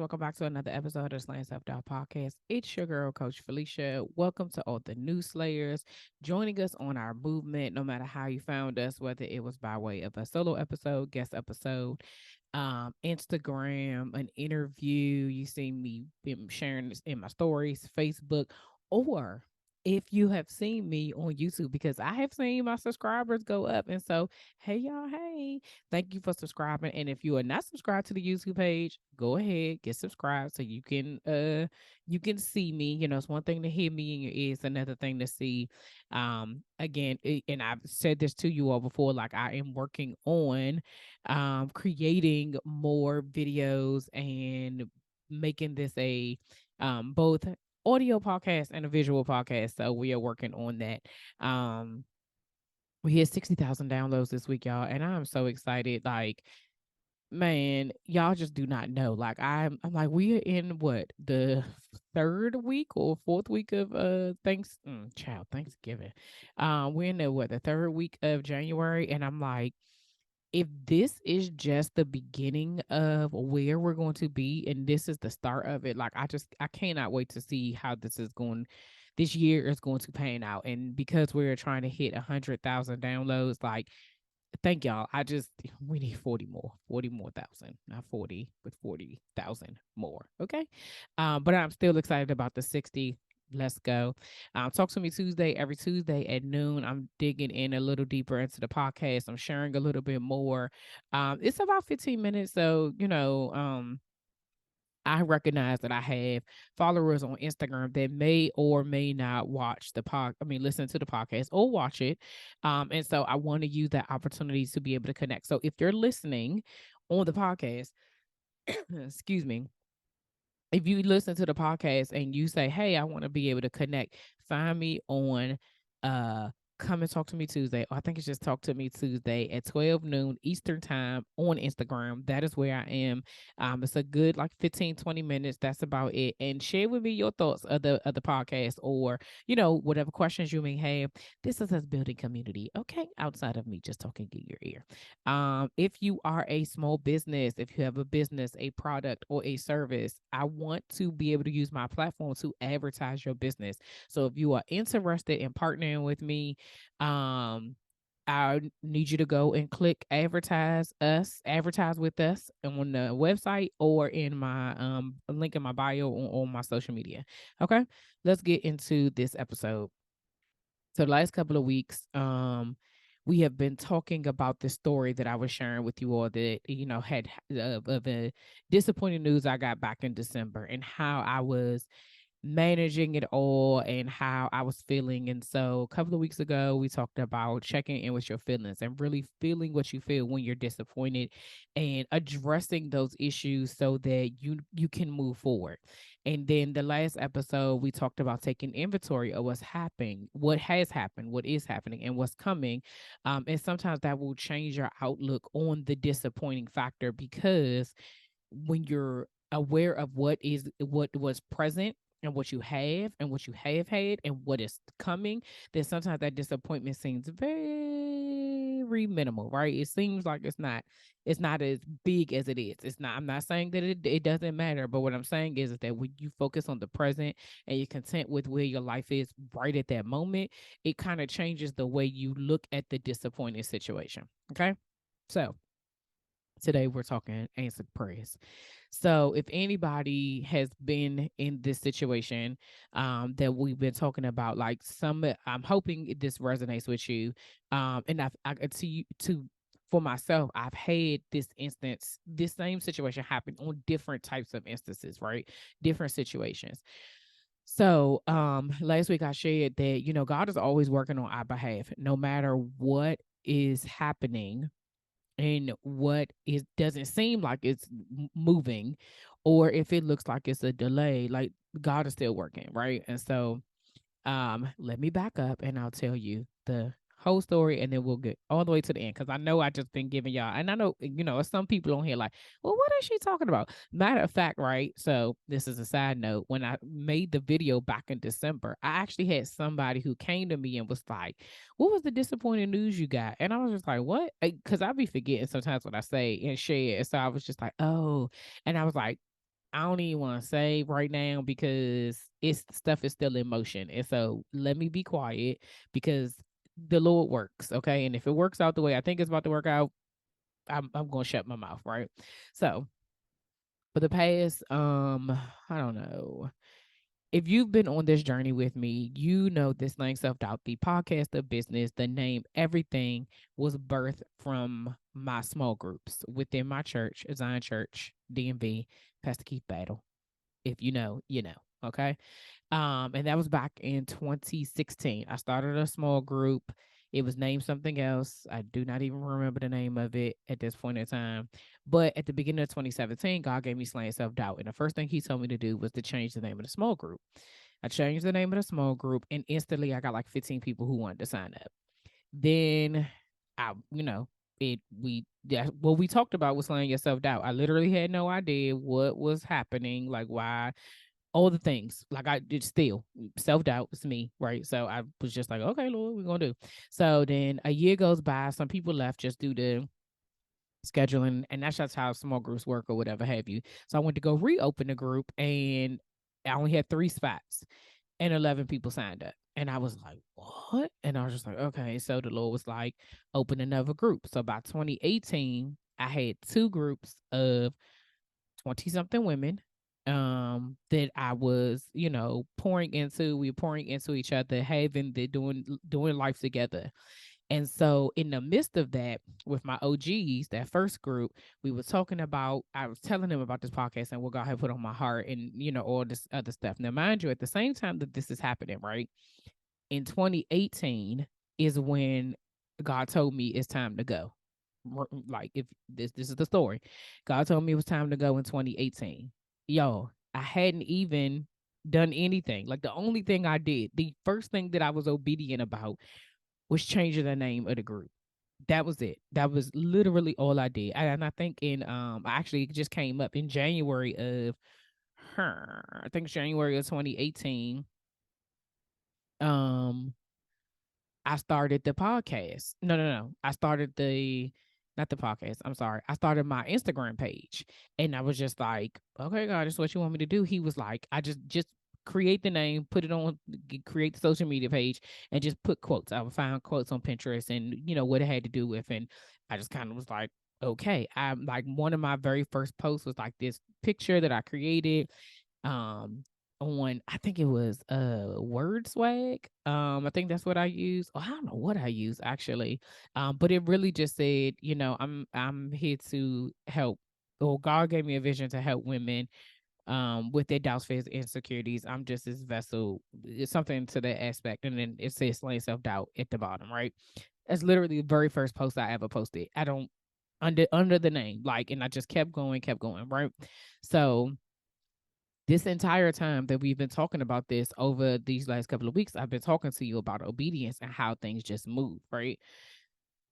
Welcome back to another episode of Slaying Self Doubt Podcast. It's your girl, Coach Felicia. Welcome to all the new Slayers joining us on our movement, no matter how you found us, whether it was by way of a solo episode, guest episode, Instagram, an interview. You see me sharing this in my stories, Facebook, or if you have seen me on YouTube, because I have seen my subscribers go up. And so, hey, y'all, hey, thank you for subscribing. And if you are not subscribed to the YouTube page, go ahead, get subscribed so you can see me. You know, it's one thing to hear me in your ears, another thing to see. And I've said this to you all before, like I am working on creating more videos and making this a both audio podcast and a visual podcast. So we are working on that. We hit 60,000 downloads this week, y'all, and I'm so excited. Like, man, y'all just do not know. Like, I'm like, we are in what, the third week or fourth week of Thanksgiving. We're in the third week of January, and I'm like, if this is just the beginning of where we're going to be and this is the start of it, like I cannot wait to see how this year is going to pan out. And because we're trying to hit 100,000 downloads, like, thank y'all. We need 40 more thousand, not 40, but 40,000 more. Okay. But I'm still excited about the 60. Let's go. Talk to me Tuesday, every Tuesday at noon. I'm digging in a little deeper into the podcast. I'm sharing a little bit more. It's about 15 minutes. So, I recognize that I have followers on Instagram that may or may not listen to the podcast or watch it. And so I want to use that opportunity to be able to connect. So if you're listening on the podcast, excuse me, if you listen to the podcast and you say, hey, I want to be able to connect, find me on Come and Talk to Me Tuesday. Or I think it's just Talk to Me Tuesday at 12 noon Eastern time on Instagram. That is where I am. It's a good 15, 20 minutes. That's about it. And share with me your thoughts of the podcast, or, whatever questions you may have. This is us building community, okay? Outside of me just talking in your ear. If you are a small business, if you have a business, a product, or a service, I want to be able to use my platform to advertise your business. So if you are interested in partnering with me, I need you to go and click advertise with us on the website or in my link in my bio on my social media. Okay, let's get into this episode. So the last couple of weeks, we have been talking about this story that I was sharing with you all that, had of a disappointing news I got back in December, and how I was managing it all and how I was feeling. And so a couple of weeks ago, we talked about checking in with your feelings and really feeling what you feel when you're disappointed and addressing those issues so that you can move forward. And then the last episode, we talked about taking inventory of what's happening, what has happened, what is happening, and what's coming. And sometimes that will change your outlook on the disappointing factor, because when you're aware of what was present and what you have and what you have had and what is coming, then sometimes that disappointment seems very minimal, right? It seems like it's not as big as it is. It's not. I'm not saying that it doesn't matter, but what I'm saying is that when you focus on the present and you're content with where your life is right at that moment, it kind of changes the way you look at the disappointing situation. Okay, so today we're talking answered prayers. So if anybody has been in this situation that we've been talking about, like I'm hoping this resonates with you. And for myself, I've had this same situation happen on different types of instances, right? Different situations. So last week I shared that, God is always working on our behalf, no matter what is happening and what it doesn't seem like it's moving, or if it looks like it's a delay, like God is still working, right? And so let me back up and I'll tell you the whole story, and then we'll get all the way to the end, because I know I just been giving y'all, and I know, some people on here like, well, what is she talking about? Matter of fact, right? So this is a side note. When I made the video back in December, I actually had somebody who came to me and was like, what was the disappointing news you got? And I was just like, what? Because I be forgetting sometimes what I say and share. So I was just like, oh. And I was like, I don't even want to say right now because stuff is still in motion. And so let me be quiet because the Lord works, okay? And if it works out the way I think it's about to work out, I'm gonna shut my mouth, right? So for the past, I don't know. If you've been on this journey with me, you know this thing self-doubt, the podcast, the business, the name, everything was birthed from my small groups within my church, Zion Church, DMV, Pastor Keith Battle. If you know, you know. Okay. And that was back in 2016. I started a small group. It was named something else. I do not even remember the name of it at this point in time. But at the beginning of 2017, God gave me Slaying Self-Doubt. And the first thing he told me to do was to change the name of the small group. I changed the name of the small group, and instantly I got like 15 people who wanted to sign up. Then what we talked about was Slaying Your Self-Doubt. I literally had no idea what was happening, like why, all the things. Like I did still self-doubt. It's me, right? So I was just like, okay, Lord, we're gonna do. So then a year goes by, some people left just due to scheduling, and that's just how small groups work or whatever have you. So I went to go reopen the group, and I only had 3 spots, and 11 people signed up. And I was like, what? And I was just like, okay. So the Lord was like, open another group. So by 2018, I had 2 groups of 20 something women that I was, pouring into. We were pouring into each other, having the doing life together. And so in the midst of that, with my OGs, that first group, we were talking about, I was telling them about this podcast and what God had put on my heart and, all this other stuff. Now, mind you, at the same time that this is happening, right, in 2018 is when God told me it's time to go. Like, if this is the story. God told me it was time to go in 2018. Yo, I hadn't even done anything. Like, the only thing I did, the first thing that I was obedient about was changing the name of the group. That was it. That was literally all I did. And I think I actually just came up in January of I think January of 2018. I started the podcast. No. I started not the podcast. I'm sorry. I started my Instagram page, and I was just like, okay, God, this is what you want me to do. He was like, I just create the name, put it on, create the social media page, and just put quotes. I would find quotes on Pinterest and, what it had to do with. And I just kind of was like, okay. I'm like, one of my very first posts was like this picture that I created. On, I think it was 𝑺𝒍𝒂𝒚𝒊𝒆. I think that's what I use. Oh, I don't know what I use actually. But it really just said, I'm here to help. Or God gave me a vision to help women with their doubts, fears, insecurities. I'm just this vessel. It's something to that aspect. And then it says Slaying Self-Doubt at the bottom, right? That's literally the very first post I ever posted. I don't under the name, like, and I just kept going, right? So this entire time that we've been talking about this over these last couple of weeks, I've been talking to you about obedience and how things just move, right?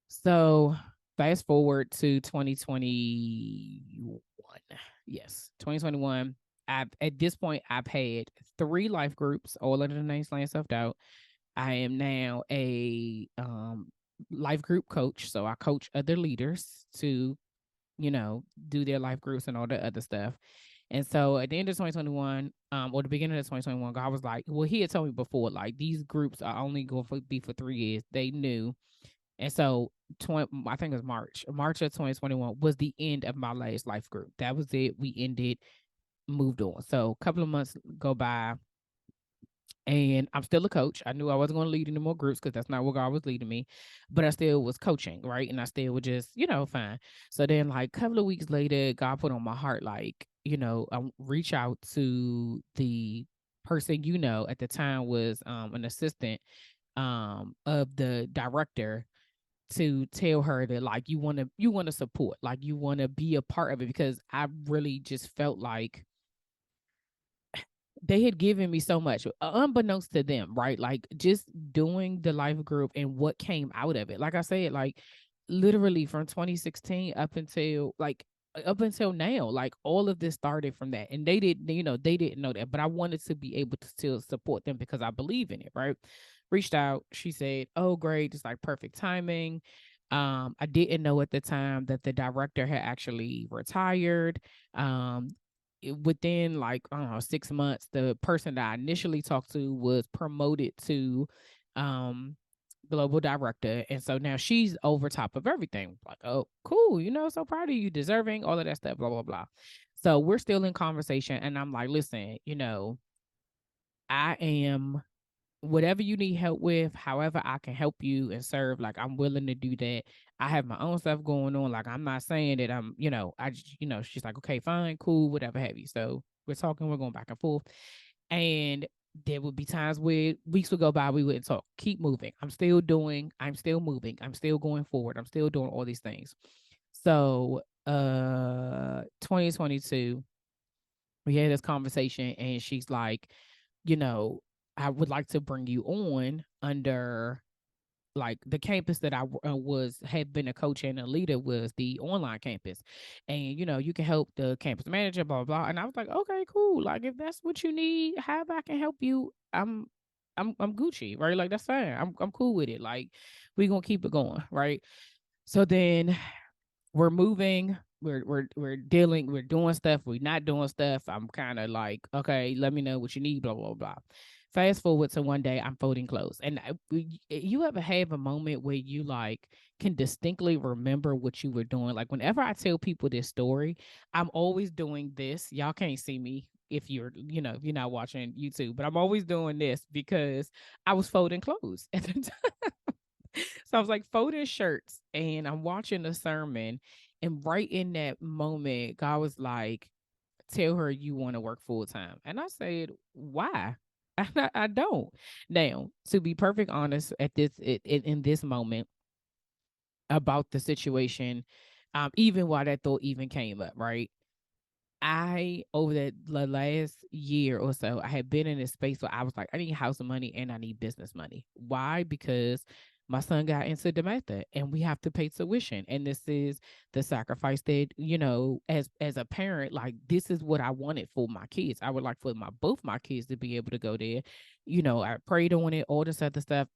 So fast forward to 2021. Yes, 2021. At this point, I've had 3 life groups, all under the name Slaying Self-Doubt. I am now a life group coach. So I coach other leaders to, do their life groups and all the other stuff. And so at the end of 2021, or the beginning of 2021, God was like, well, he had told me before, like, these groups are only going to be for 3 years. They knew. And so I think it was March of 2021 was the end of my last life group. That was it. We ended, moved on. So a couple of months go by, and I'm still a coach. I knew I wasn't going to lead any more groups because that's not what God was leading me, but I still was coaching, right? And I still was just, fine. So then, like, a couple of weeks later, God put on my heart, like, reach out to the person, at the time was an assistant of the director, to tell her that, like, you want to support, like, you want to be a part of it, because I really just felt like they had given me so much, unbeknownst to them, right? Like, just doing the life group and what came out of it. Like I said, like, literally from 2016 up until now, like, all of this started from that. And they didn't know that, but I wanted to be able to still support them because I believe in it, right? Reached out. She said, oh, great. It's like perfect timing. I didn't know at the time that the director had actually retired. within like, I don't know, 6 months, the person that I initially talked to was promoted to um global director. And so now she's over top of everything. Like, oh, cool, so proud of you, deserving, all of that stuff, blah, blah, blah. So we're still in conversation. And I'm like, listen, I am whatever you need help with, however I can help you and serve, like I'm willing to do that. I have my own stuff going on. Like I'm not saying that I'm, I just, she's like, okay, fine, cool, whatever have you. So we're talking, we're going back and forth. And there would be times where weeks would go by, we wouldn't talk. Keep moving. I'm still moving. I'm still going forward. I'm still doing all these things. So 2022, we had this conversation and she's like, I would like to bring you on under like the campus that I had been a coach and a leader was the online campus. And, you can help the campus manager, blah, blah, blah. And I was like, okay, cool. Like if that's what you need, how I can help you, I'm Gucci, right? Like that's fine. I'm cool with it. Like we're going to keep it going. Right. So then we're moving, we're dealing, we're doing stuff, we're not doing stuff. I'm kind of like, okay, let me know what you need, blah, blah, blah. Fast forward to one day, I'm folding clothes. And you ever have a moment where you like can distinctly remember what you were doing? Like whenever I tell people this story, I'm always doing this. Y'all can't see me if you're not watching YouTube, but I'm always doing this because I was folding clothes at the time. So I was like folding shirts and I'm watching a sermon. And right in that moment, God was like, tell her you want to work full time. And I said, why? I don't. Now, to be perfect honest, at in this moment about the situation, even while that thought even came up, right? I over the last year or so, I had been in this space where I was like, I need house money and I need business money. Why? Because my son got into the method and we have to pay tuition. And this is the sacrifice that, as a parent, like this is what I wanted for my kids. I would like for both my kids to be able to go there. I prayed on it, all this other stuff.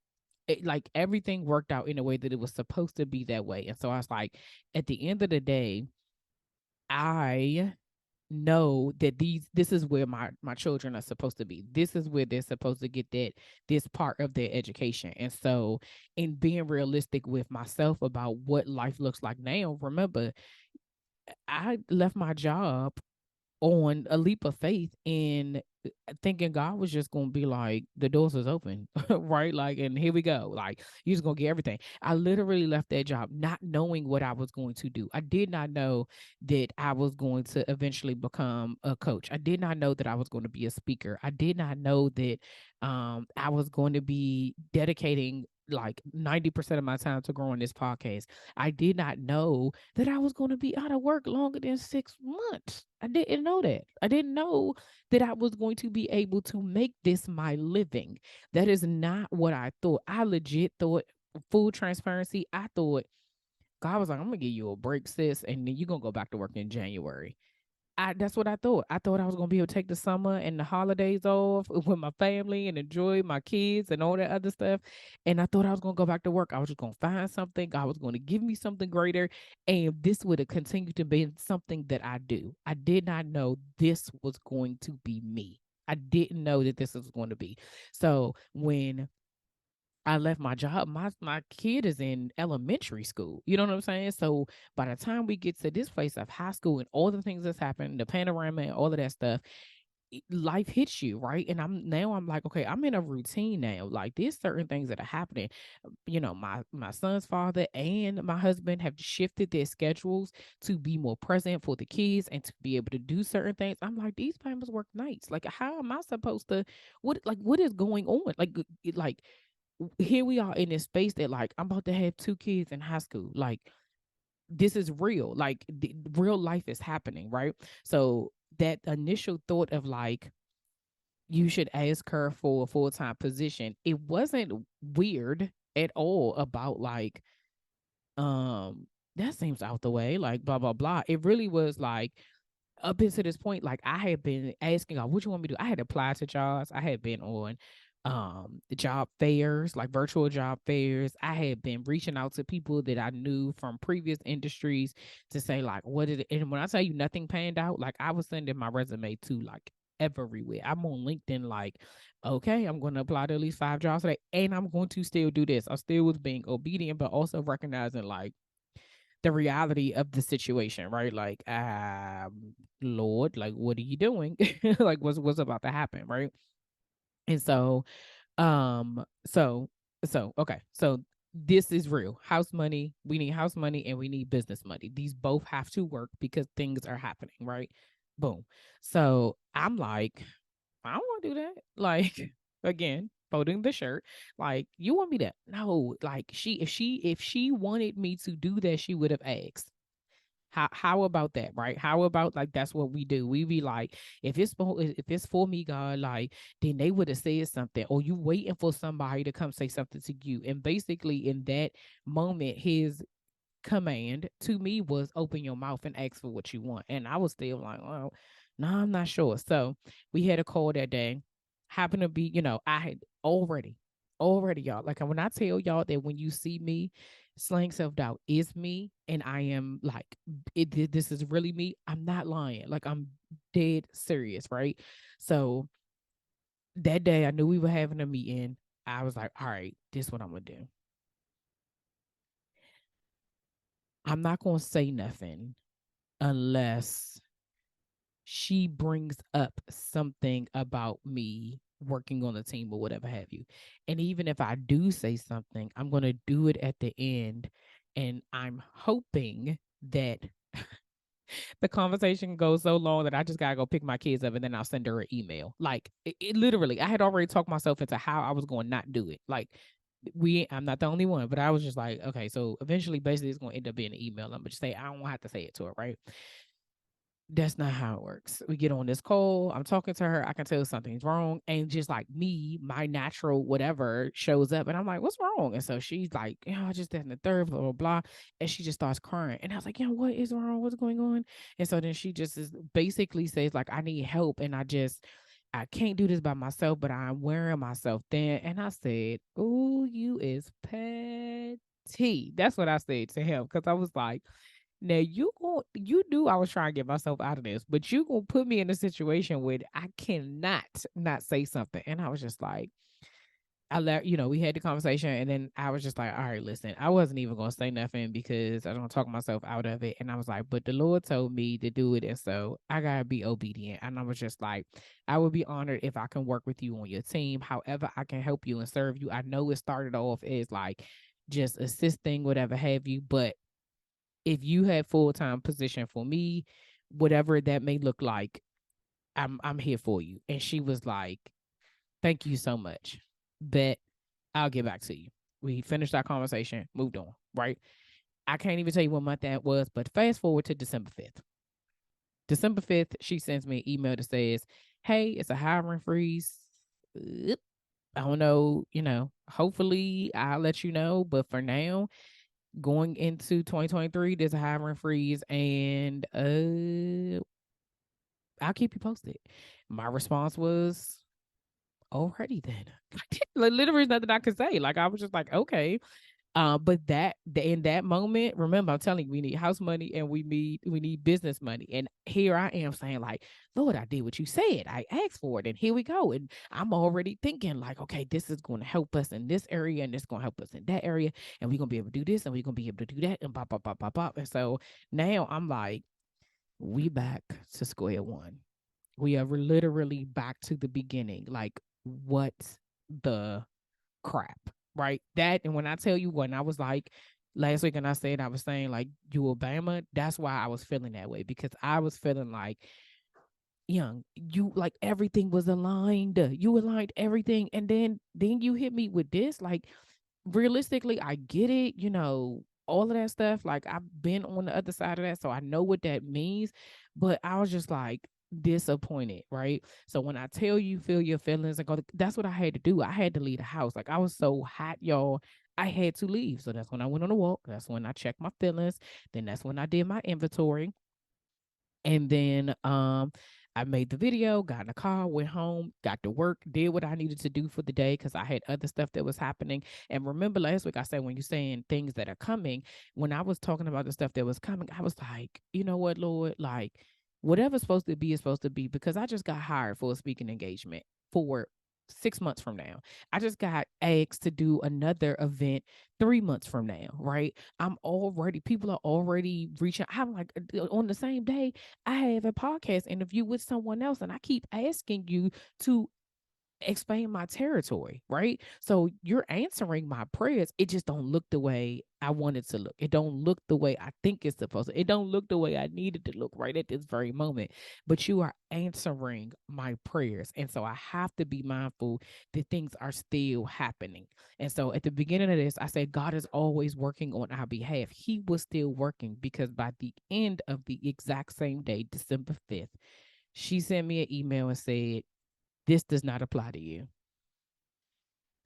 Like everything worked out in a way that it was supposed to be that way. And so I was like, at the end of the day, I know that this is where my children are supposed to be. This is where they're supposed to get this part of their education. And so in being realistic with myself about what life looks like now, remember, I left my job on a leap of faith in thinking God was just gonna be like, the doors is open, right? Like, and here we go. Like, you're just gonna get everything. I literally left that job not knowing what I was going to do. I did not know that I was going to eventually become a coach. I did not know that I was going to be a speaker. I did not know that I was going to be dedicating like 90% of my time to growing this podcast. I did not know that I was going to be out of work longer than 6 months. I didn't know that. I didn't know that I was going to be able to make this my living. That is not what I thought. I legit thought, full transparency, I thought God was like, I'm going to give you a break, sis, and then you're going to go back to work in January. That's what I thought. I thought I was going to be able to take the summer and the holidays off with my family and enjoy my kids and all that other stuff. And I thought I was going to go back to work. I was just going to find something. God was going to give me something greater. And this would have continued to be something that I do. I did not know this was going to be me. I didn't know that this was going to be. So when I left my job, my kid is in elementary school. You know what I'm saying? So by the time we get to this place of high school and all the things that's happened, the panorama and all of that stuff, life hits you, right? And I'm like, okay, I'm in a routine now. Like there's certain things that are happening. My son's father and my husband have shifted their schedules to be more present for the kids and to be able to do certain things. I'm like, these parents work nights. Like, how am I supposed to? What is going on? Like here we are in this space that like I'm about to have 2 kids in high school. Like this is real. Like real life is happening, right? So that initial thought of like you should ask her for a full-time position, it wasn't weird at all about like that seems out the way, like blah blah blah. It really was like up until this point, like I had been asking God, what you want me to do? I had applied to jobs. I had been on job fairs, like virtual job fairs. I had been reaching out to people that I knew from previous industries to say like, what did it, and when I tell you nothing panned out, like I was sending my resume to like everywhere. I'm on LinkedIn, like, okay, I'm going to apply to at least 5 jobs today, and I'm going to still do this. I still was being obedient, but also recognizing like the reality of the situation, right? Like, Lord, like, what are you doing? Like, what's about to happen, right? And so, um, so, okay, so this is real house money. We need house money and we need business money. These both have to work because things are happening, right? Boom. So I'm like, I don't want to do that. Like, again, folding the shirt. Like, you want me to? No. Like, if she wanted me to do that, she would have asked. How about that, right? How about like that's what we do? We be like, if it's for me, God, like then they would have said something, or you waiting for somebody to come say something to you. And basically, in that moment, his command to me was open your mouth and ask for what you want. And I was still like, well, no, I'm not sure. So we had a call that day. Happened to be, I had already, y'all. Like when I tell y'all that when you see me, slaying self-doubt is me, and I am like, this is really me. I'm not lying. Like I'm dead serious, right? So that day I knew we were having a meeting. I was like, all right, this is what I'm gonna do. I'm not gonna say nothing unless she brings up something about me working on the team or whatever have you. And even if I do say something, I'm going to do it at the end. And I'm hoping that the conversation goes so long that I just got to go pick my kids up and then I'll send her an email. Like, it literally, I had already talked myself into how I was going to not do it. Like, I'm not the only one, but I was just like, okay, so eventually, basically, it's going to end up being an email. I'm going to just say, I don't have to say it to her, right? That's not how it works. We get on this call. I'm talking to her. I can tell something's wrong. And just like me, my natural whatever shows up. And I'm like, what's wrong? And so she's like, I just that and the third, blah, blah, blah. And she just starts crying. And I was like, what is wrong? What's going on? And so then she just basically says, like, I need help. And I can't do this by myself, but I'm wearing myself thin. And I said, ooh, you is petty. That's what I said to him. Cause I was like, now you knew I was trying to get myself out of this, but you gonna put me in a situation where I cannot not say something. And I was just like, we had the conversation, and then I was just like, all right, listen, I wasn't even gonna say nothing because I don't talk myself out of it. And I was like, but the Lord told me to do it, and so I gotta be obedient. And I was just like, I would be honored if I can work with you on your team. However, I can help you and serve you. I know it started off as like just assisting, whatever have you, but if you had full-time position for me, whatever that may look like, I'm here for you. And she was like, thank you so much. Bet I'll get back to you. We finished our conversation, moved on, right? I can't even tell you what month that was, but fast forward to December 5th. December 5th, she sends me an email that says, hey, it's a hiring freeze. I don't know, hopefully I'll let you know. But for now, going into 2023, there's a hiring freeze, and I'll keep you posted. My response was, alrighty then. Like, literally, there's nothing I could say. Like, I was just like, okay. But in that moment, remember, I'm telling you, we need house money and we need business money. And here I am saying, like, Lord, I did what you said. I asked for it, and here we go. And I'm already thinking, like, okay, this is going to help us in this area, and this is going to help us in that area, and we're gonna be able to do this, and we're gonna be able to do that, and pop, pop, pop, pop, pop. And so now I'm like, we back to square one. We are literally back to the beginning. Like, what the crap, right? That, and when I tell you, when I was like last week and I said, I was saying like, you Obama, that's why I was feeling that way, because I was feeling like, young, you, like, everything was aligned. You aligned everything, and then you hit me with this. Like, realistically, I get it, all of that stuff. Like, I've been on the other side of that, so I know what that means. But I was just like disappointed, right? So when I tell you, feel your feelings and go, that's what I had to do. I had to leave the house. Like, I was so hot, y'all. I had to leave. So that's when I went on a walk. That's when I checked my feelings. Then that's when I did my inventory. And then I made the video, got in the car, went home, got to work, did what I needed to do for the day because I had other stuff that was happening. And remember last week I said, when you're saying things that are coming, when I was talking about the stuff that was coming, I was like, you know what, Lord, like whatever's supposed to be is supposed to be, because I just got hired for a speaking engagement for 6 months from now. I just got asked to do another event 3 months from now, right? People are already reaching. I'm like, on the same day, I have a podcast interview with someone else, and I keep asking you to expand my territory, right? So you're answering my prayers. It just don't look the way I want it to look. It don't look the way I think it's supposed to. It don't look the way I need it to look right at this very moment. But you are answering my prayers. And so I have to be mindful that things are still happening. And so at the beginning of this, I said, God is always working on our behalf. He was still working, because by the end of the exact same day, December 5th, she sent me an email and said, this does not apply to you.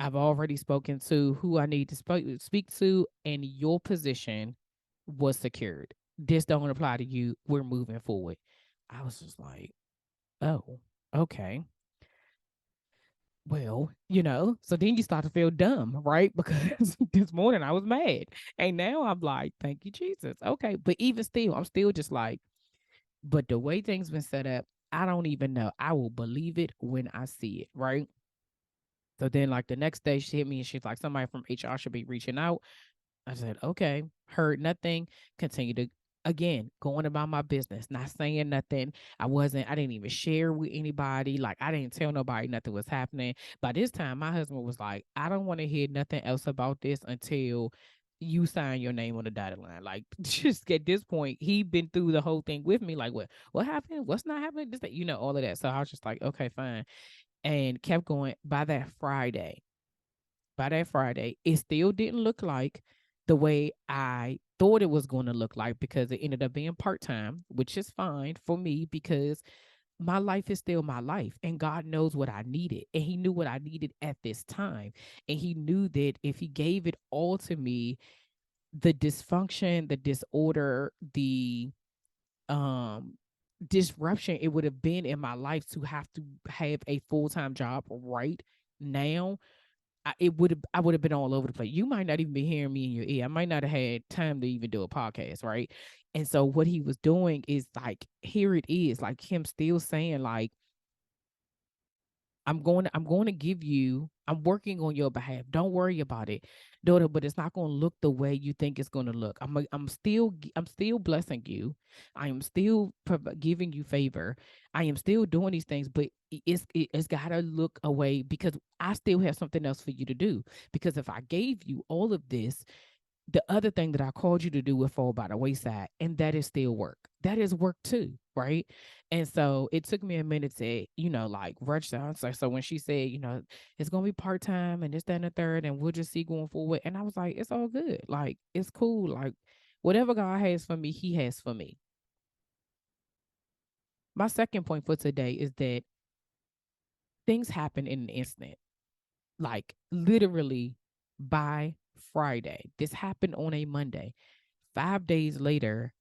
I've already spoken to who I need to speak to, and your position was secured. This don't apply to you. We're moving forward. I was just like, oh, okay. Well, so then you start to feel dumb, right? Because this morning I was mad. And now I'm like, thank you, Jesus. Okay. But even still, I'm still just like, but the way things been set up, I don't even know. I will believe it when I see it, right? So then, like, the next day, she hit me and she's like, somebody from HR should be reaching out. I said, okay. Heard nothing. Continue to, again, going about my business, not saying nothing. I didn't even share with anybody. Like, I didn't tell nobody nothing was happening. By this time, my husband was like, I don't want to hear nothing else about this until you sign your name on the dotted line. Like, just at this point, he been through the whole thing with me. Like, what happened? What's not happening? This, that, all of that. So I was just like, okay, fine. And kept going. By that Friday, it still didn't look like the way I thought it was going to look like, because it ended up being part-time, which is fine for me because my life is still my life, and God knows what I needed, and he knew what I needed at this time. And he knew that if he gave it all to me, the dysfunction, the disorder, the um disruption it would have been in my life to have to have a full-time job right now, I would have been all over the place. You might not even be hearing me in your ear. I might not have had time to even do a podcast, right? And so what he was doing is like, here it is, like him still saying like, I'm going to give you, I'm working on your behalf. Don't worry about it, daughter, but it's not going to look the way you think it's going to look. I'm still blessing you. I am still giving you favor. I am still doing these things, but it's got to look away, because I still have something else for you to do. Because if I gave you all of this, the other thing that I called you to do will fall by the wayside, and that is still work. That is work too, right? And so it took me a minute to, like register. So when she said, it's gonna be part time and this, that, and the third, and we'll just see going forward. And I was like, it's all good. Like, it's cool. Like, whatever God has for me, he has for me. My second point for today is that things happen in an instant, like literally by Friday. This happened on a Monday. 5 days later,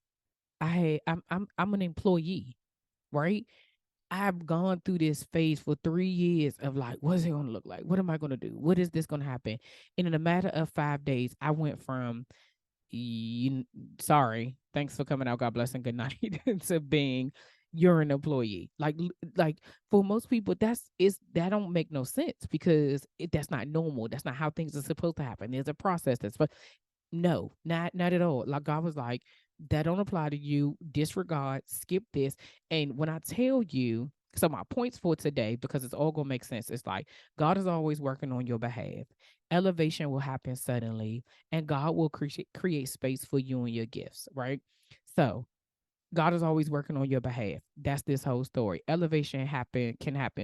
I'm an employee, right? I've gone through this phase for 3 years of like, what's it gonna look like? What am I gonna do? What is this gonna happen? And in a matter of 5 days, I went from sorry, thanks for coming out, God bless and good night, to being, you're an employee. Like for most people, that don't make no sense, because that's not normal. That's not how things are supposed to happen. There's a process but no, not at all. Like, God was like, that don't apply to you. Disregard, skip this. And when I tell you, so my points for today, because it's all gonna make sense, it's like, God is always working on your behalf. Elevation will happen suddenly, and God will create space for you and your gifts, right? So God is always working on your behalf. That's this whole story. Elevation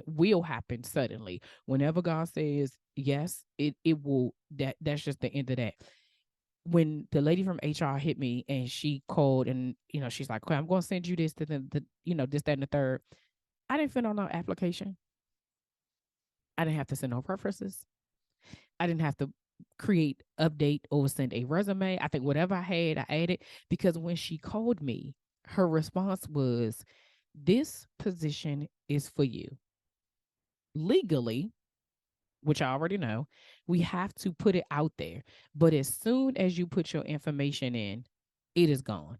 will happen suddenly. Whenever God says yes, it will. That's just the end of that. When the lady from HR hit me and she called and, she's like, okay, I'm going to send you this, this, that, and the third. I didn't fill out no application. I didn't have to send no preferences. I didn't have to create, update, or send a resume. I think whatever I had, I added, because when she called me, her response was, This position is for you. Legally, which I already know, we have to put it out there. But as soon as you put your information in, it is gone.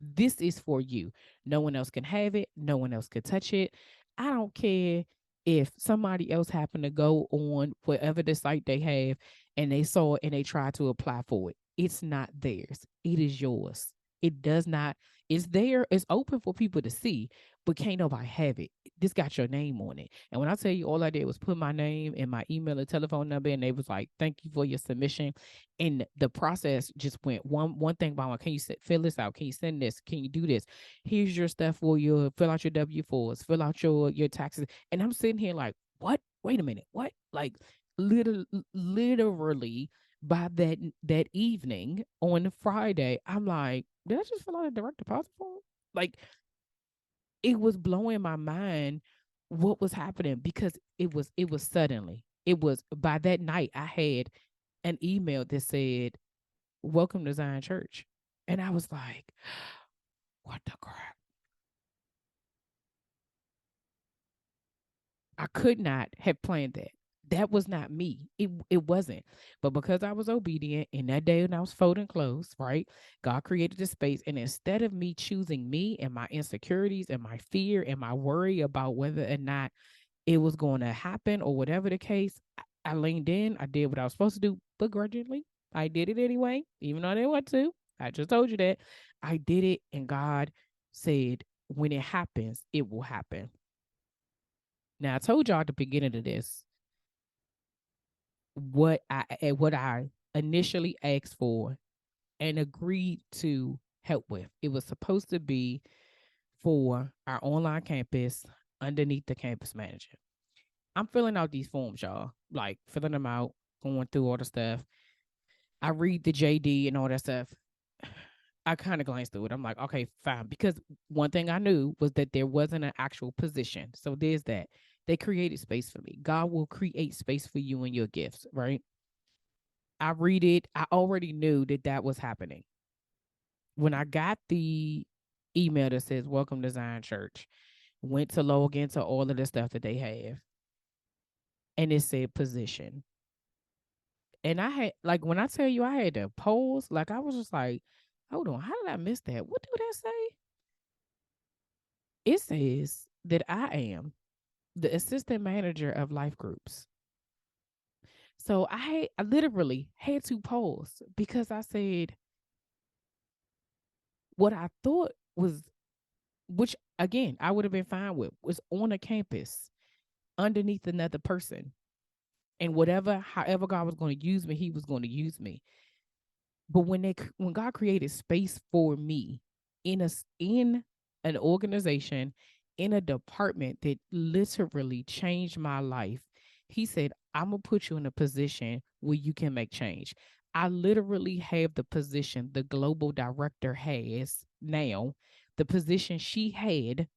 This is for you. No one else can have it. No one else can touch it. I don't care if somebody else happened to go on whatever the site they have and they saw it and they tried to apply for it. It's not theirs. It is yours. It does not, it's there, it's open for people to see, but can't nobody have it. This got your name on it. And when I tell you all I did was put my name and my email and telephone number, and they was like, thank you for your submission. And the process just went one thing by one. Can you fill this out? Can you send this? Can you do this? Here's your stuff for your fill out your W-4s, fill out your taxes. And I'm sitting here like, what? Wait a minute, what? Like literally by that evening on Friday, I'm like, did I just fill out a direct deposit form? Like, it was blowing my mind what was happening, because it was suddenly. It was by that night I had an email that said, welcome to Zion Church. And I was like, what the crap? I could not have planned that. That was not me. It wasn't. But because I was obedient in that day when I was folding clothes, right? God created the space. And instead of me choosing me and my insecurities and my fear and my worry about whether or not it was going to happen or whatever the case, I leaned in. I did what I was supposed to do begrudgingly. I did it anyway, even though I didn't want to. I just told you that. I did it, and God said, when it happens, it will happen. Now, I told y'all at the beginning of this what I initially asked for and agreed to help with. It was supposed to be for our online campus underneath the campus manager. I'm filling out these forms, y'all, like filling them out, going through all the stuff. I read the JD and all that stuff. I kind of glanced through it. I'm like, okay, fine. Because one thing I knew was that there wasn't an actual position. So there's that. They created space for me. God will create space for you and your gifts, right? I read it. I already knew that that was happening. When I got the email that says, welcome to Zion Church, went to log into all of the stuff that they have, and it said position. And I had, like, when I tell you I had to pause, like, I was just like, hold on, how did I miss that? What do that say? It says that I am the assistant manager of life groups. So I literally had to pause, because I said what I thought was, which again, I would have been fine with, was on a campus underneath another person. And however God was going to use me, he was going to use me. But when God created space for me in an organization, in a department that literally changed my life, he said, I'm gonna put you in a position where you can make change. I literally have the position the global director has now, the position she had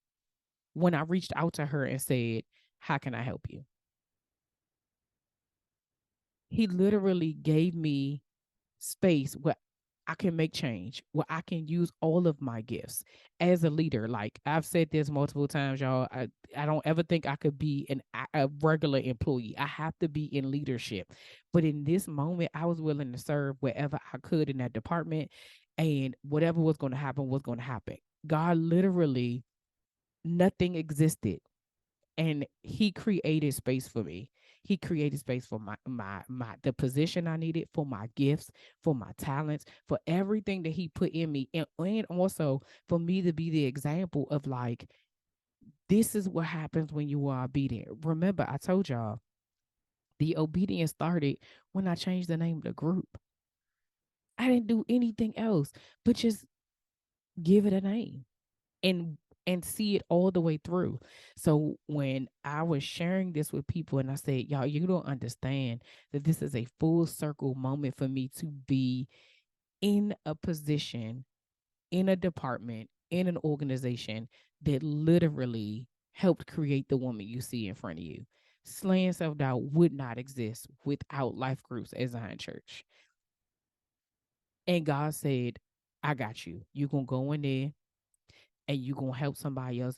when I reached out to her and said, how can I help you? He literally gave me space where I can make change, where I can use all of my gifts as a leader. Like I've said this multiple times, y'all. I don't ever think I could be a regular employee. I have to be in leadership. But in this moment, I was willing to serve wherever I could in that department, and whatever was going to happen was going to happen. God literally, nothing existed, and he created space for me. He created space for my the position I needed, for my gifts, for my talents, for everything that he put in me, and also for me to be the example of, like, this is what happens when you are obedient. Remember, I told y'all the obedience started when I changed the name of the group. I didn't do anything else but just give it a name and see it all the way through. So when I was sharing this with people and I said, y'all, you don't understand that this is a full circle moment for me to be in a position, in a department, in an organization that literally helped create the woman you see in front of you. Slaying self-doubt would not exist without life groups at Zion Church. And God said, I got you. You're going to go in there. and you're going to help somebody else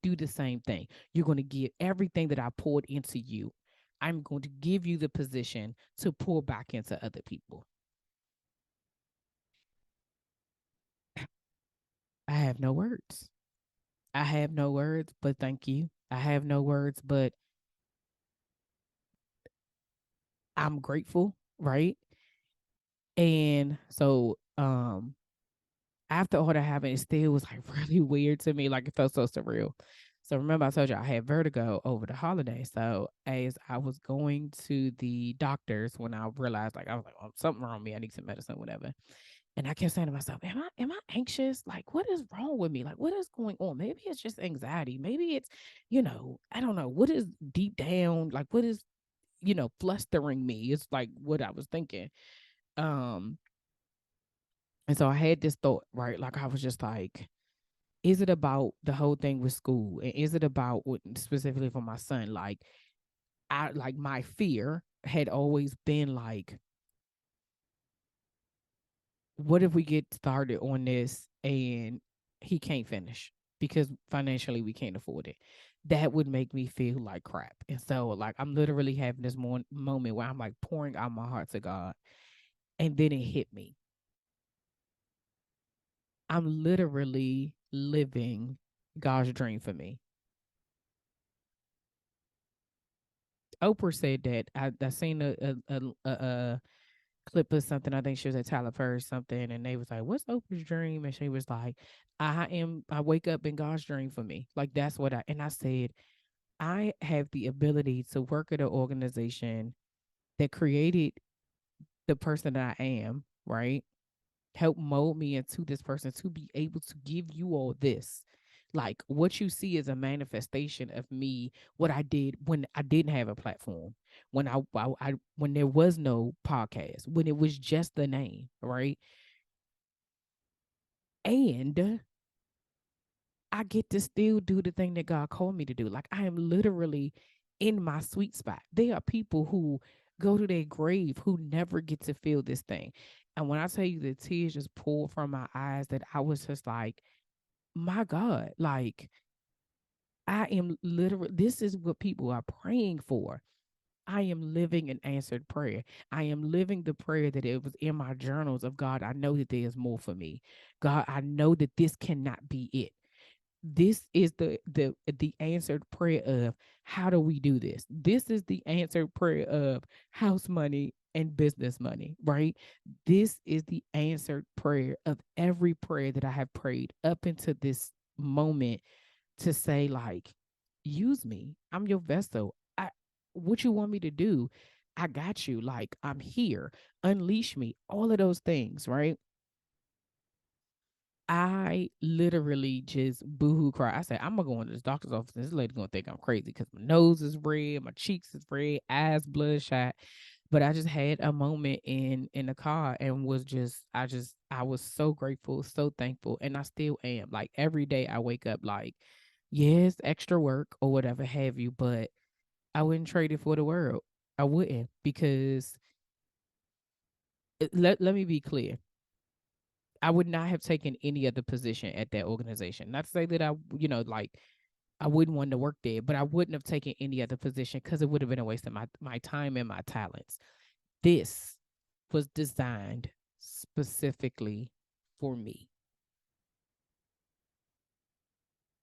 do the same thing. You're going to give everything that I poured into you. I'm going to give you the position to pour back into other people. I have no words. I have no words, but thank you. I have no words, but I'm grateful, right? And so after all that happened, it still was like really weird to me. Like it felt so surreal. So remember I told you I had vertigo over the holiday. So as I was going to the doctors, when I realized, like, I was like, oh, something wrong with me. I need some medicine, whatever. And I kept saying to myself, am I anxious? Like, what is wrong with me? Like, what is going on? Maybe it's just anxiety. Maybe it's, I don't know. What is deep down? Like, what is, flustering me? It's like what I was thinking. Um, and so I had this thought, right? Like I was just like, is it about the whole thing with school? And is it about specifically for my son? Like, my fear had always been like, what if we get started on this and he can't finish because financially we can't afford it? That would make me feel like crap. And so, like, I'm literally having this moment where I'm like pouring out my heart to God. And then it hit me. I'm literally living God's dream for me. Oprah said that. I seen a clip of something. I think she was at Tyler Perry something, and they was like, "What's Oprah's dream?" And she was like, I wake up in God's dream for me." Like that's what I said, I have the ability to work at an organization that created the person that I am, right? Help mold me into this person to be able to give you all this. Like what you see is a manifestation of me, what I did when I didn't have a platform, when when there was no podcast, when it was just the name, right? And I get to still do the thing that God called me to do. Like I am literally in my sweet spot. There are people who go to their grave who never get to feel this thing. And when I tell you the tears just poured from my eyes, that I was just like, my God, like I am literally, this is what people are praying for. I am living an answered prayer. I am living the prayer that it was in my journals of God. I know that there is more for me. God, I know that this cannot be it. This is the answered prayer of how do we do this? This is the answered prayer of house money and business money, right? This is the answered prayer of every prayer that I have prayed up into this moment, to say like, use me. I'm your vessel. What you want me to do, I got you. Like I'm here. Unleash me. All of those things, right? I literally just boohoo cry. I said, I'm gonna go into this doctor's office. This lady gonna think I'm crazy because my nose is red, my cheeks is red, eyes bloodshot. But I just had a moment in the car and was just, I was so grateful, so thankful, and I still am. Like every day I wake up like, yes, extra work or whatever have you, but I wouldn't trade it for the world. I wouldn't, because let me be clear. I would not have taken any other position at that organization. Not to say that like I wouldn't want to work there, but I wouldn't have taken any other position because it would have been a waste of my time and my talents. This was designed specifically for me.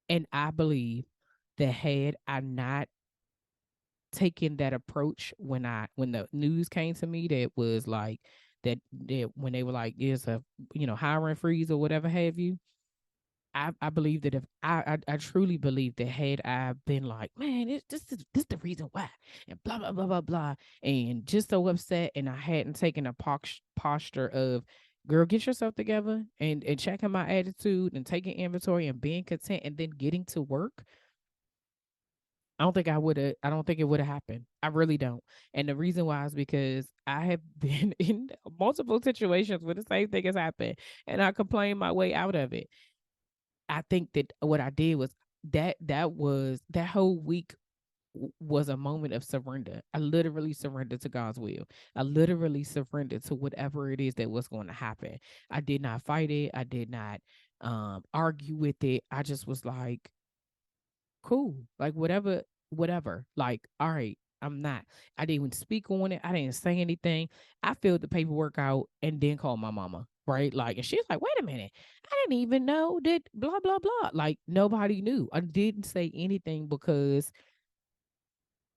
And I believe that had I not taken that approach when the news came to me, that was like that when they were like, there's a hiring freeze or whatever have you, I believe that if I truly believe that had I been like, man, this the reason why, and blah blah blah blah blah, and just so upset, and I hadn't taken a posture of, girl, get yourself together and checking my attitude and taking inventory and being content and then getting to work, I don't think I would have. I don't think it would have happened. I really don't. And the reason why is because I have been in multiple situations where the same thing has happened, and I complained my way out of it. I think that what I did was that whole week was a moment of surrender. I literally surrendered to God's will. I literally surrendered to whatever it is that was going to happen. I did not fight it. I did not argue with it. I just was like, cool, like whatever, whatever. Like, all right, I'm not. I didn't even speak on it. I didn't say anything. I filled the paperwork out and then called my mama. Right. Like, and she's like, wait a minute. I didn't even know that blah, blah, blah. Like, nobody knew. I didn't say anything because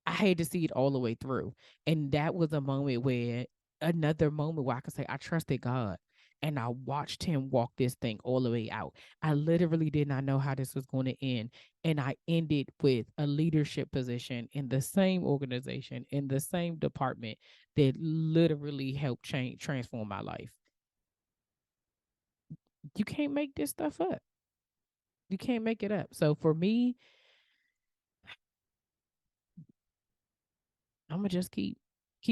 I had to see it all the way through. And that was a moment where another moment where I could say I trusted God and I watched him walk this thing all the way out. I literally did not know how this was going to end. And I ended with a leadership position in the same organization, in the same department that literally helped change, transform my life. You can't make this stuff up. You can't make it up. So for me, I'm gonna just keep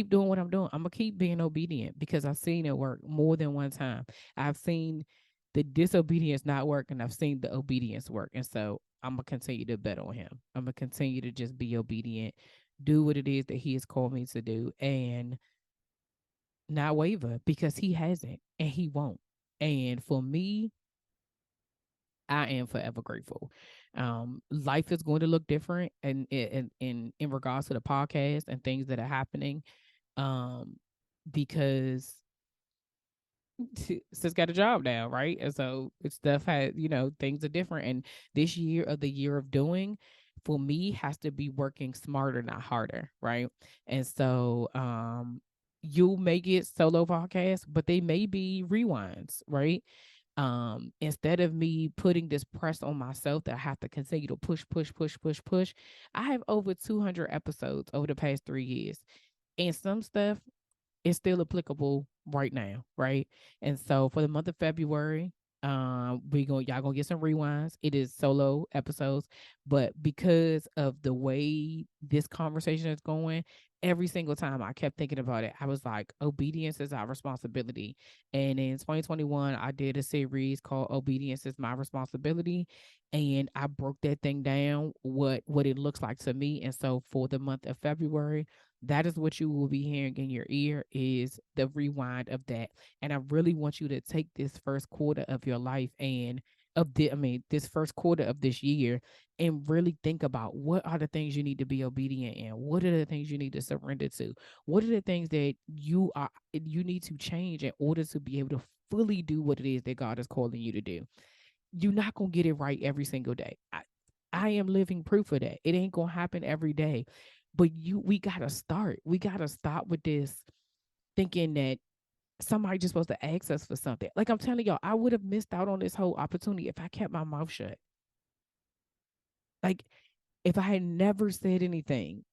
doing what I'm doing. I'm gonna keep being obedient because I've seen it work more than one time. I've seen the disobedience not work, and I've seen the obedience work. And so I'm gonna continue to bet on him. I'm gonna continue to just be obedient, do what it is that he has called me to do, and not waver because he hasn't and he won't. And for me, I am forever grateful. Life is going to look different, and in regards to the podcast and things that are happening, um, because sis got a job now, right? And so stuff had, things are different. And this year of the year of doing for me has to be working smarter, not harder, right? And so you may get solo podcasts, but they may be rewinds, right? Instead of me putting this press on myself that I have to continue to push, push, push, push, push, I have over 200 episodes over the past 3 years. And some stuff is still applicable right now, right? And so for the month of February, y'all gonna get some rewinds. It is solo episodes, but because of the way this conversation is going, every single time I kept thinking about it, I was like, obedience is our responsibility. And in 2021, I did a series called Obedience is My Responsibility. And I broke that thing down, what it looks like to me. And so for the month of February, that is what you will be hearing in your ear is the rewind of that. And I really want you to take this first quarter of your life and this first quarter of this year and really think about what are the things you need to be obedient in? What are the things you need to surrender to? What are the things that you need to change in order to be able to fully do what it is that God is calling you to do? You're not gonna get it right every single day. I am living proof of that. It ain't gonna happen every day. But we gotta start. We gotta stop with this thinking that somebody just supposed to ask us for something. Like I'm telling y'all, I would have missed out on this whole opportunity if I kept my mouth shut. Like if I had never said anything,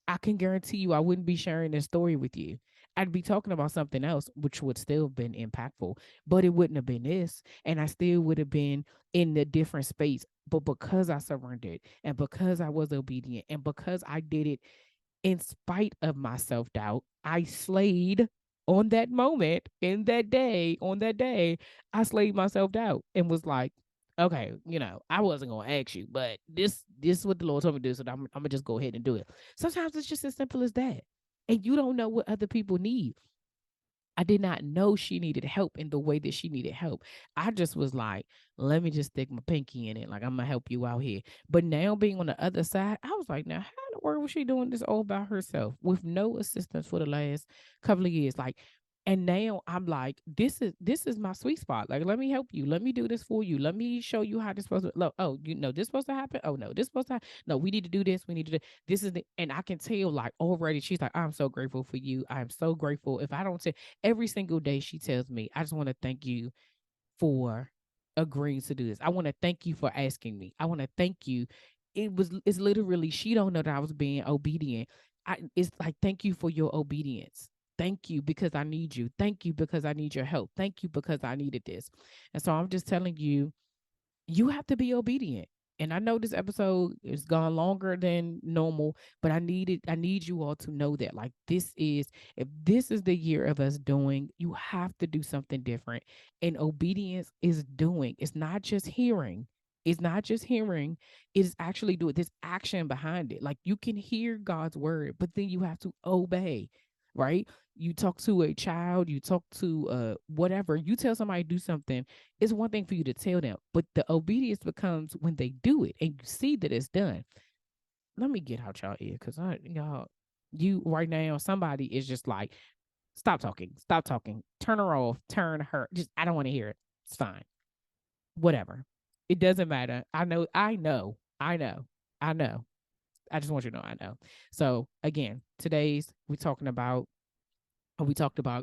I can guarantee you I wouldn't be sharing this story with you. I'd be talking about something else, which would still have been impactful, but it wouldn't have been this. And I still would have been in a different space. But because I surrendered and because I was obedient and because I did it in spite of my self-doubt, I slayed on that moment in that day, on that day, I slayed my self-doubt and was like, okay, I wasn't gonna ask you, but this is what the Lord told me to do, so I'm gonna just go ahead and do it. Sometimes it's just as simple as that. And you don't know what other people need. I did not know she needed help in the way that she needed help. I just was like, let me just stick my pinky in it. Like, I'm going to help you out here. But now being on the other side, I was like, now, how in the world was she doing this all by herself with no assistance for the last couple of years? Like, and now I'm like, this is my sweet spot. Like, let me help you. Let me do this for you. Let me show you how this supposed to look. Oh, this supposed to happen. Oh no, this supposed to happen. No, we need to do this. We need to do this is the, and I can tell like already she's like, I'm so grateful for you. I'm so grateful. If I don't say every single day she tells me, I just want to thank you for agreeing to do this. I want to thank you for asking me. I want to thank you. It's literally, she don't know that I was being obedient. It's like, thank you for your obedience. Thank you because I need you. Thank you because I need your help. Thank you because I needed this. And so I'm just telling you, you have to be obedient. And I know this episode is gone longer than normal, but I need you all to know that like if this is the year of us doing, you have to do something different. And obedience is doing. It's not just hearing. It's not just hearing, it is actually doing. There's action behind it. Like you can hear God's word, but then you have to obey. right? You talk to a child, you talk to whatever, you tell somebody to do something, it's one thing for you to tell them, but the obedience becomes when they do it and you see that it's done. Let me get out y'all ear, because y'all, you right now, somebody is just like, stop talking, turn her off, turn her, just, I don't want to hear it. It's fine. Whatever. It doesn't matter. I know. I just want you to know I know. So again, we talked about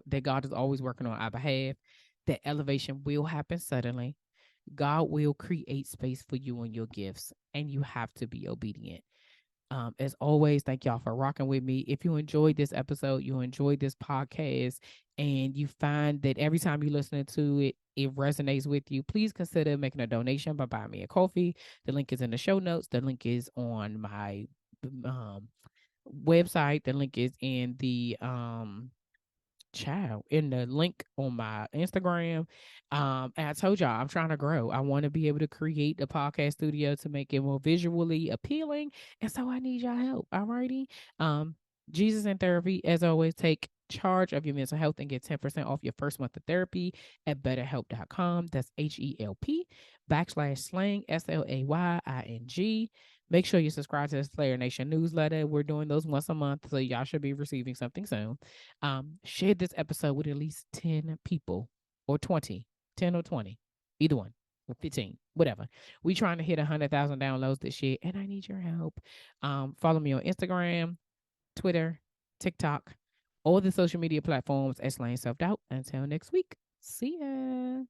that God is always working on our behalf, that elevation will happen suddenly. God will create space for you and your gifts, and you have to be obedient. As always, thank y'all for rocking with me. If you enjoyed this episode, you enjoyed this podcast, and you find that every time you listen to it, it resonates with you, please consider making a donation by buying me a coffee. The link is in the show notes. The link is on my website. The link is in the in the link on my Instagram. And I told y'all I'm trying to grow. I want to be able to create a podcast studio to make it more visually appealing. And so I need y'all help. Alrighty. Jesus in Therapy, as always, take charge of your mental health and get 10% off your first month of therapy at betterhelp.com. That's HELP/slang SLAYING. Make sure you subscribe to the Slayer Nation newsletter. We're doing those once a month, so y'all should be receiving something soon. Share this episode with at least 10 people, or 20, 10 or 20, either one, or 15, whatever. We trying to hit 100,000 downloads this year, and I need your help. Follow me on Instagram, Twitter, TikTok, all the social media platforms at Slaying Self Doubt. Until next week, see ya.